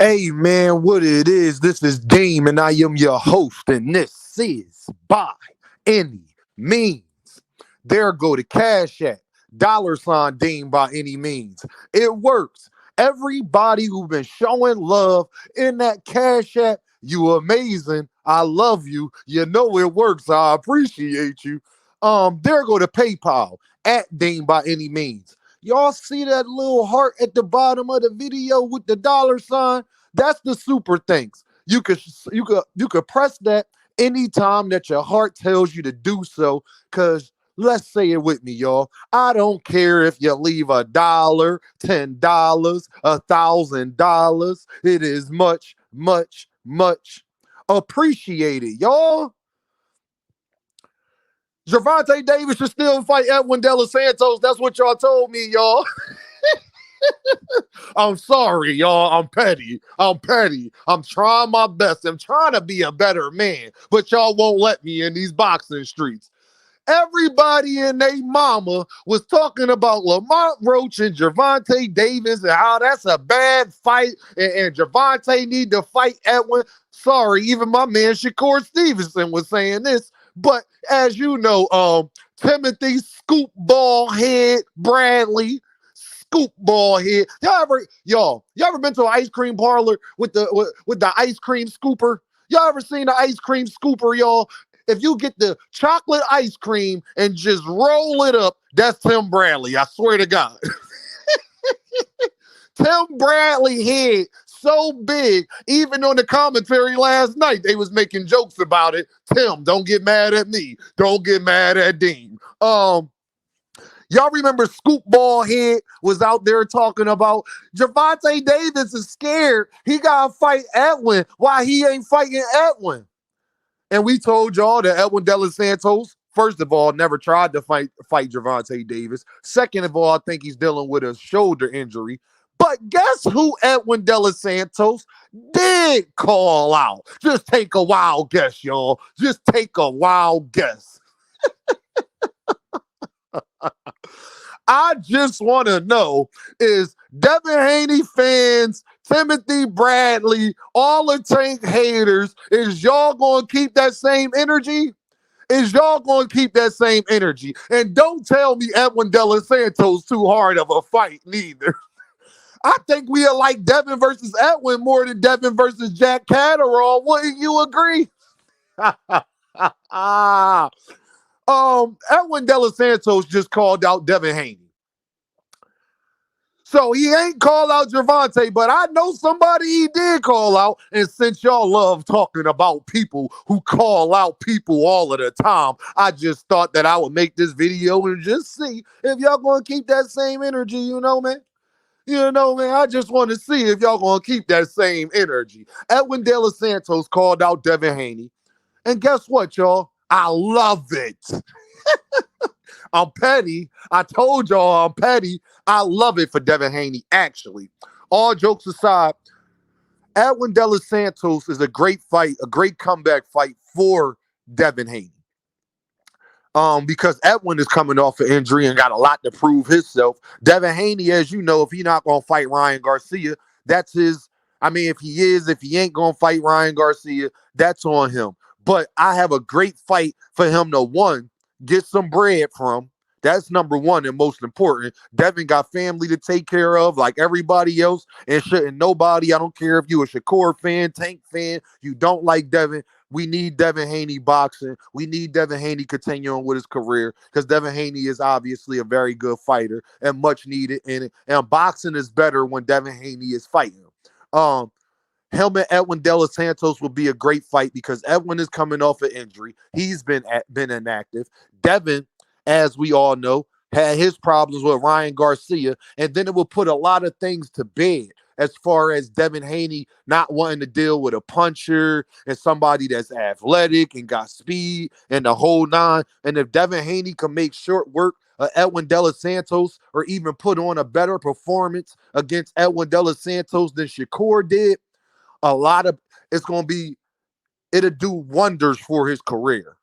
Hey man, what it is? This is Deem, and I am your host, and this is By Any Means. There go the Cash App, $ Deem by any means. It works. Everybody who been showing love in that Cash App, you amazing. I love you. You know it works. I appreciate you. There go to PayPal at Deem by any means. Y'all see that little heart at the bottom of the video with the $? That's the super thanks. You could press that anytime that your heart tells you to do so. Cause let's say it with me, y'all. I don't care if you leave $1, $10, $1,000. It is much, much, much appreciated, y'all. Gervonta Davis should still fight Edwin Santos. That's what y'all told me, y'all. I'm sorry, y'all. I'm petty. I'm petty. I'm trying my best. I'm trying to be a better man, but y'all won't let me in these boxing streets. Everybody and they mama was talking about Lamont Roach and Gervonta Davis and how that's a bad fight and Gervonta need to fight Edwin. Sorry, even my man shakurstevenson was saying this. But as you know, Timothy Scoop Ball Head Bradley scoop ball head. Y'all ever been to an ice cream parlor with the ice cream scooper? Y'all ever seen the ice cream scooper, y'all? If you get the chocolate ice cream and just roll it up, that's Tim Bradley. I swear to God. Tim Bradley head so big, even on the commentary last night, they was making jokes about it. Tim, don't get mad at me. Don't get mad at Dean. Y'all remember Scoop Ball Head was out there talking about Gervonta Davis is scared. He got to fight Edwin. Why he ain't fighting Edwin? And we told y'all that Edwin Santos, first of all, never tried to fight Gervonta Davis. Second of all, I think he's dealing with a shoulder injury. But guess who Edwin Santos did call out? Just take a wild guess, y'all. Just take a wild guess. I just want to know is Devin Haney fans, Timothy Bradley, all the Tank haters, is y'all going to keep that same energy? Is y'all going to keep that same energy? And don't tell me Edwin Santos too hard of a fight neither. I think we'll like Devin versus Edwin more than Devin versus Jack Catterall. Wouldn't you agree? Edwin Santos just called out Devin Haney. So he ain't called out Gervonta, but I know somebody he did call out. And since y'all love talking about people who call out people all of the time, I just thought that I would make this video and just see if y'all going to keep that same energy, man. I just want to see if y'all going to keep that same energy. Edwin Santos called out Devin Haney. And guess what, y'all? I love it. I'm petty. I told y'all I'm petty. I love it for Devin Haney, actually. All jokes aside, Edwin Santos is a great fight, a great comeback fight for Devin Haney. Because Edwin is coming off an injury and got a lot to prove himself. Devin Haney, as you know, if he's not going to fight Ryan Garcia, that's his. I mean, if he ain't going to fight Ryan Garcia, that's on him. But I have a great fight for him to, one, get some bread from. That's number one and most important. Devin got family to take care of like everybody else, and shouldn't nobody, I don't care if you a Shakur fan, Tank fan, you don't like Devin. We need Devin Haney boxing. We need Devin Haney continuing with his career because Devin Haney is obviously a very good fighter and much needed in it. And boxing is better when Devin Haney is fighting. Him and Edwin Santos will be a great fight because Edwin is coming off an injury. He's been inactive. Devin, as we all know, had his problems with Ryan Garcia, and then it will put a lot of things to bed as far as Devin Haney not wanting to deal with a puncher and somebody that's athletic and got speed and the whole nine. And if Devin Haney can make short work of Edwin Santos or even put on a better performance against Edwin Santos than Shakur did, it'll do wonders for his career.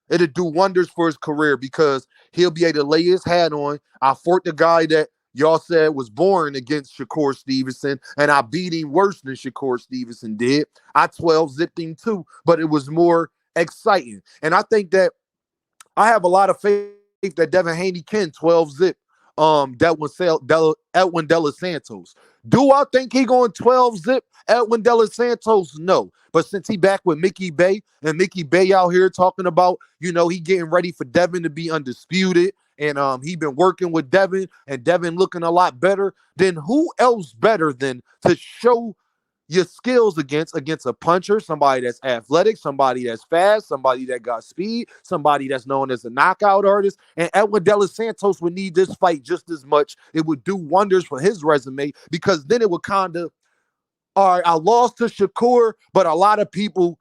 It'll do wonders for his career because he'll be able to lay his hat on. I fought the guy that y'all said was born against Shakur Stevenson, and I beat him worse than Shakur Stevenson did. I 12 zipped him too, but it was more exciting. And I think that I have a lot of faith that Devin Haney can 12 zip Edwin De Los Santos. Do I think he going 12 zip Edwin De Los Santos? No. But since he back with Mickey Bay, and Mickey Bay out here talking about, he getting ready for Devin to be undisputed, and he been working with Devin, and Devin looking a lot better, then who else better than to show your skills against a puncher, somebody that's athletic, somebody that's fast, somebody that got speed, somebody that's known as a knockout artist. And Edwin De Los Santos would need this fight just as much. It would do wonders for his resume, because then it would kind of, all right, I lost to Shakur, but a lot of people,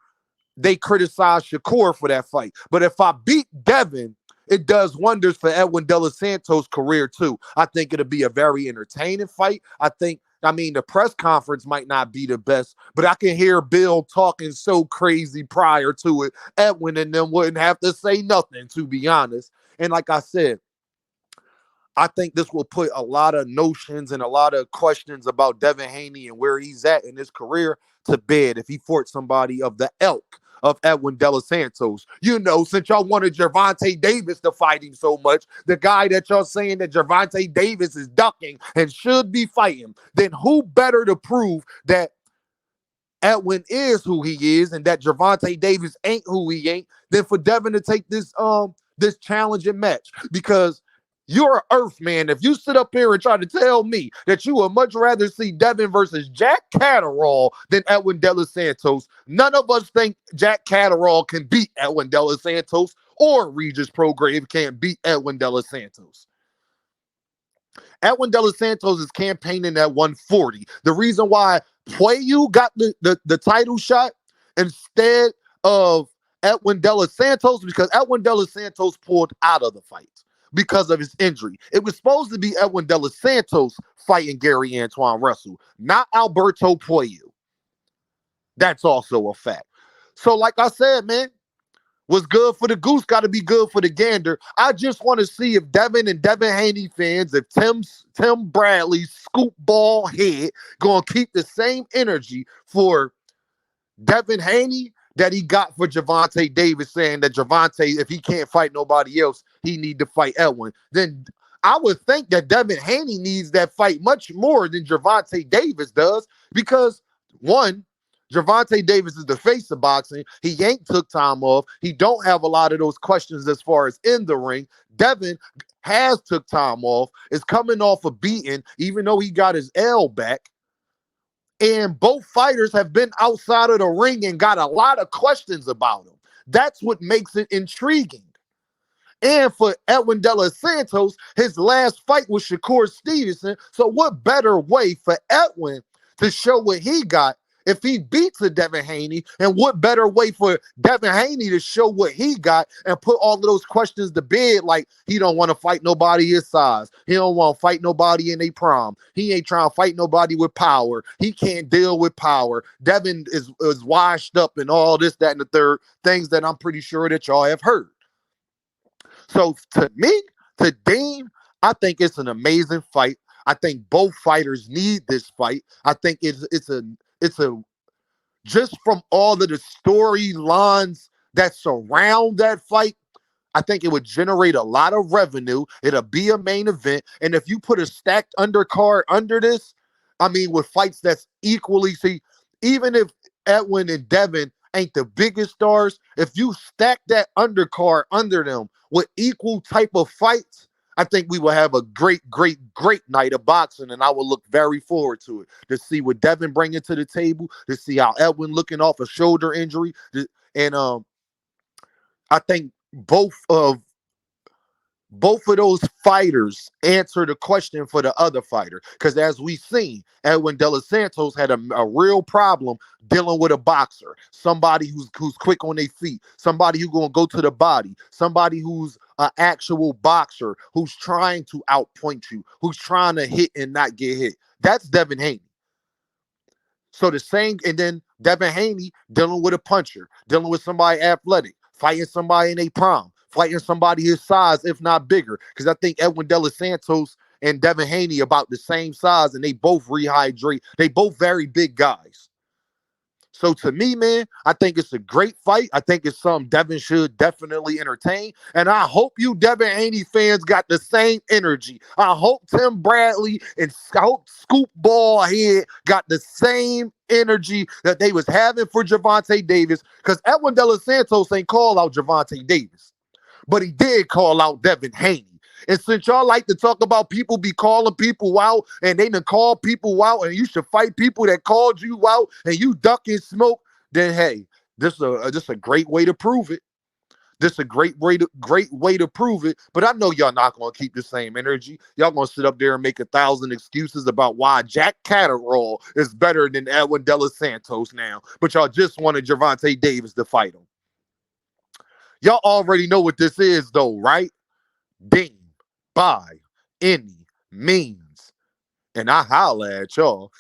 they criticize Shakur for that fight. But if I beat Devin, it does wonders for Edwin De Los Santos' career too. I think it'll be a very entertaining fight. The press conference might not be the best, but I can hear Bill talking so crazy prior to it. Edwin and them wouldn't have to say nothing, to be honest. And like I said, I think this will put a lot of notions and a lot of questions about Devin Haney and where he's at in his career to bed if he fought somebody of the ilk of Edwin De Los Santos. Since y'all wanted Gervonta Davis to fight him so much, the guy that y'all saying that Gervonta Davis is ducking and should be fighting, then who better to prove that Edwin is who he is and that Gervonta Davis ain't who he ain't than for Devin to take this challenging match? Because you're an earth man. If you sit up here and try to tell me that you would much rather see Devin versus Jack Catterall than Edwin De Los Santos, none of us think Jack Catterall can beat Edwin De Los Santos, or Regis Prograve can't beat Edwin De Los Santos. Edwin De Los Santos is campaigning at 140. The reason why Pueyu got the title shot instead of Edwin De Los Santos, because Edwin De Los Santos pulled out of the fight because of his injury. It was supposed to be Edwin De Los Santos fighting Gary Antoine Russell, not Alberto Pueyu. That's also a fact. So like I said, man, what's good for the goose got to be good for the gander. I just want to see if Devin and Devin Haney fans, if Tim Bradley's scoop ball head going to keep the same energy for Devin Haney that he got for Gervonta Davis, saying that Gervonta, if he can't fight nobody else, he need to fight Edwin. Then I would think that Devin Haney needs that fight much more than Gervonta Davis does, because one, Gervonta Davis is the face of boxing. He ain't took time off. He don't have a lot of those questions as far as in the ring. Devin has took time off, is coming off a beating, even though he got his L back. And both fighters have been outside of the ring and got a lot of questions about them. That's what makes it intriguing. And for Edwin De Los Santos, his last fight was Shakur Stevenson. So what better way for Edwin to show what he got if he beats a Devin Haney? And what better way for Devin Haney to show what he got and put all of those questions to bed, like he don't want to fight nobody his size. He don't want to fight nobody in a prom. He ain't trying to fight nobody with power. He can't deal with power. Devin is washed up and all this, that, and the third, things that I'm pretty sure that y'all have heard. So to me, to Dean, I think it's an amazing fight. I think both fighters need this fight. I think it's a just from all of the storylines that surround that fight, I think it would generate a lot of revenue. It'll be a main event. And if you put a stacked undercard under this, with fights that's equally, see, even if Edwin and Devin ain't the biggest stars, if you stack that undercard under them with equal type of fights, I think we will have a great, great, great night of boxing, and I will look very forward to it, to see what Devin bringing to the table, to see how Edwin looking off a shoulder injury. And I think both of those fighters answer the question for the other fighter, because as we've seen, Edwin De Los Santos had a real problem dealing with a boxer, somebody who's quick on their feet, somebody who's going to go to the body, somebody who's an actual boxer, who's trying to outpoint you, who's trying to hit and not get hit. That's Devin Haney. So the same, and then Devin Haney dealing with a puncher, dealing with somebody athletic, fighting somebody in a prime, fighting somebody his size, if not bigger. Because I think Edwin De Los Santos and Devin Haney about the same size, and they both rehydrate. They both very big guys. So to me, man, I think it's a great fight. I think it's something Devin should definitely entertain. And I hope you Devin Haney fans got the same energy. I hope Tim Bradley and I hope Scoop Ballhead got the same energy that they was having for Gervonta Davis. Because Edwin Santos ain't call out Gervonta Davis, but he did call out Devin Haney. And since y'all like to talk about people be calling people out and they done call people out and you should fight people that called you out and you duck and smoke, then hey, this a great way to prove it. This is a great way to prove it. But I know y'all not gonna keep the same energy. Y'all gonna sit up there and make 1,000 excuses about why Jack Catterall is better than Edwin Santos now. But y'all just wanted Gervonta Davis to fight him. Y'all already know what this is, though, right? Deem by any means. And I holla at y'all.